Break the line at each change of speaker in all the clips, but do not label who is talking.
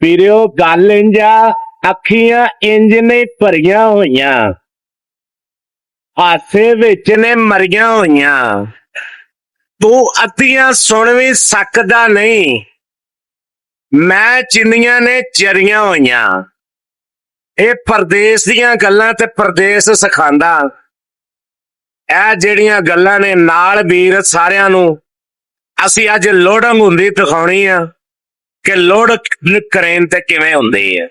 ਵੀਰਿਓ ਗੱਲ ਇੰਝ ਆ, ਅੱਖੀਆਂ ਇੰਜ ਨੇ ਭਰੀਆਂ ਹੋਈਆਂ, ਹਾਸੇ ਵਿੱਚ ਨੇ ਮਰੀਆਂ ਹੋਈਆਂ। ਤੂੰ ਅੱਧੀਆਂ ਸੁਣ ਵੀ ਸਕਦਾ ਨਹੀਂ, ਮੈਂ ਜਿੰਨੀਆਂ ਨੇ ਚਰੀਆਂ ਹੋਈਆਂ। ਇਹ ਪਰਦੇਸ ਦੀਆਂ ਗੱਲਾਂ ਤੇ ਪਰਦੇਸ ਸਿਖਾਉਂਦਾ। ਇਹ ਜਿਹੜੀਆਂ ਗੱਲਾਂ ਨੇ ਨਾਲ ਵੀਰ ਸਾਰਿਆਂ ਨੂੰ ਅਸੀਂ ਅੱਜ ਲੋਡਿੰਗ ਹੁੰਦੀ ਦਿਖਾਉਣੀ ਆ ਕਿ ਲੋਡ ਕਰੇਨ ਤੇ ਕਿਵੇਂ ਹੁੰਦੀ ਹੈ।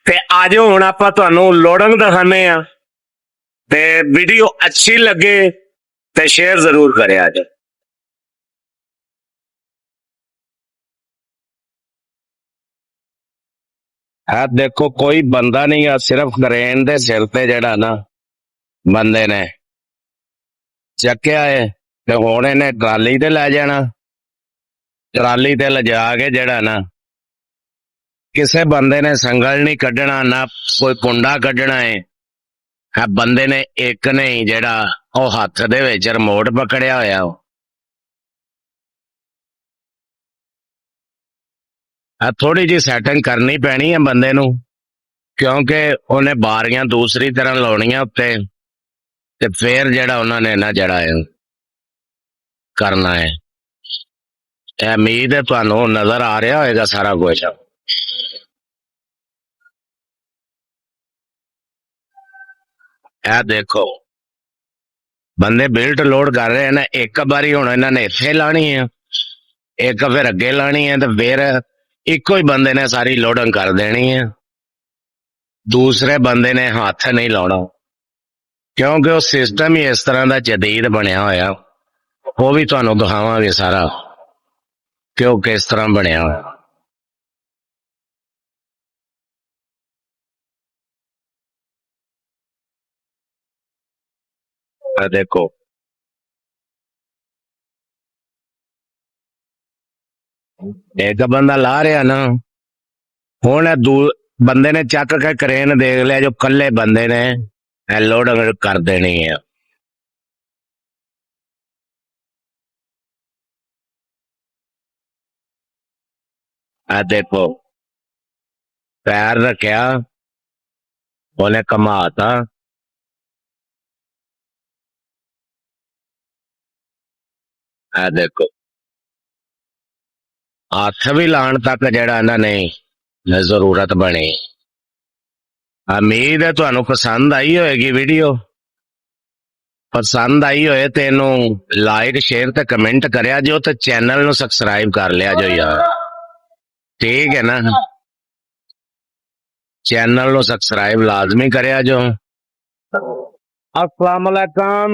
ਤੇ ਆਜੋ ਹੁਣ ਆਪਾਂ ਤੁਹਾਨੂੰ ਲੋਡਿੰਗ ਦਿਖਾਉਂਦੇ ਆ, ਤੇ ਵੀਡੀਓ ਅੱਛੀ ਲੱਗੇ ਤੇ ਸ਼ੇਅਰ ਜ਼ਰੂਰ ਕਰਿਆ ਜੀ। ਆ ਦੇਖੋ ਕੋਈ ਬੰਦਾ ਨਹੀਂ ਆ, ਸਿਰਫ ਕਰੇਨ ਦੇ ਸਿਰ ਤੇ ਜਿਹੜਾ ਨਾ ਬੰਦੇ ਨੇ ਚੱਕਿਆ ਹੈ ਤੇ ਹੁਣ ਇਹਨੇ ਟਰਾਲੀ ਤੇ ਲੈ ਜਾਣਾ। ਟਰਾਲੀ ਤੇ ਲਿਜਾ ਕੇ ਜਿਹੜਾ ਨਾ ਕਿਸੇ ਬੰਦੇ ਨੇ ਸੰਗਲ ਨਹੀਂ ਕੱਢਣਾ, ਨਾ ਕੋਈ ਕੁੰਡਾ ਕੱਢਣਾ ਹੈ। ਆ ਬੰਦੇ ਨੇ ਇੱਕ ਨਹੀਂ ਜਿਹੜਾ ਉਹ ਹੱਥ ਦੇ ਵਿੱਚ ਰਿਮੋਟ ਪਕੜਿਆ ਹੋਇਆ। ਆ ਥੋੜੀ ਜਿਹੀ ਸੈਟਿੰਗ ਕਰਨੀ ਪੈਣੀ ਹੈ ਬੰਦੇ ਨੂੰ, ਕਿਉਂਕਿ ਉਹਨੇ ਬਾਰੀਆਂ ਦੂਸਰੀ ਤਰ੍ਹਾਂ ਲਾਉਣੀਆਂ ਉੱਤੇ, ਤੇ ਫੇਰ ਜਿਹੜਾ ਉਹਨਾਂ ਨੇ ਨਾ ਜਿਹੜਾ ਹੈ ਕਰਨਾ ਹੈ। ਇਹ ਉਮੀਦ ਹੈ ਤੁਹਾਨੂੰ ਨਜ਼ਰ ਆ ਰਿਹਾ ਹੋਏਗਾ ਸਾਰਾ ਕੁਝ। ਇਹ ਦੇਖੋ ਬੰਦੇ ਬਿਲਟ ਲੋਡ ਕਰ ਰਹੇ ਨੇ। ਇੱਕ ਵਾਰੀ ਹੁਣ ਇਹਨਾਂ ਨੇ ਇੱਥੇ ਲਾਣੀ ਹੈ, ਇੱਕ ਫਿਰ ਅੱਗੇ ਲਾਣੀ ਹੈ, ਤੇ ਫਿਰ ਇੱਕੋ ਹੀ ਬੰਦੇ ਨੇ ਸਾਰੀ ਲੋਡਿੰਗ ਕਰ ਦੇਣੀ ਹੈ। ਦੂਸਰੇ ਬੰਦੇ ਨੇ ਹੱਥ ਨਹੀਂ ਲਾਉਣਾ, ਕਿਉਂਕਿ ਉਹ ਸਿਸਟਮ ਹੀ ਇਸ ਤਰ੍ਹਾਂ ਦਾ ਜਦੀਦ ਬਣਿਆ ਹੋਇਆ। ਉਹ ਵੀ ਤੁਹਾਨੂੰ ਦਿਖਾਵਾਂਗੇ ਸਾਰਾ ਕਿ ਉਹ ਕਿਸ ਤਰ੍ਹਾਂ ਬਣਿਆ ਹੋਇਆ। ਦੇਖੋ ਇੱਕ ਬੰਦਾ ਲਾ ਰਿਹਾ ਨਾ, ਹੁਣ ਬੰਦੇ ਨੇ ਚੱਕ ਕੇ ਕਰੇਨ ਦੇਖ ਲਿਆ, ਜੋ ਕੱਲੇ ਬੰਦੇ ਨੇ ਇਹ ਲੋਡਿੰਗ ਕਰ ਦੇਣੀ ਹੈ। ਆ ਦੇਖੋ ਪੈਰ ਰੱਖਿਆ, ਉਹਨੇ ਘਮਾਤਾ, ਆ ਦੇਖੋ ਹੱਥ ਵੀ ਲਾਉਣ ਤੱਕ ਜਿਹੜਾ ਇਹਨਾਂ ਨੇ ਜ਼ਰੂਰਤ ਬਣੀ। ਉਮੀਦ ਹੈ ਤੁਹਾਨੂੰ ਪਸੰਦ ਆਈ ਹੋਏਗੀ ਵੀਡੀਓ। ਪਸੰਦ ਆਈ ਹੋਏ ਤੇ ਇਹਨੂੰ ਲਾਈਕ ਸ਼ੇਅਰ ਤੇ ਕਮੈਂਟ ਕਰਿਆ ਜੋ, ਤੇ ਚੈਨਲ ਨੂੰ ਸਬਸਕ੍ਰਾਈਬ ਕਰ ਲਿਆ ਜੋ ਯਾਰ, ਠੀਕ ਹੈ ਨਾ। ਚੈਨਲ ਨੂੰ ਸਬਸਕ੍ਰਾਈਬ ਲਾਜ਼ਮੀ ਕਰਿਆ ਜੋ। अस्सलाम वालेकुम।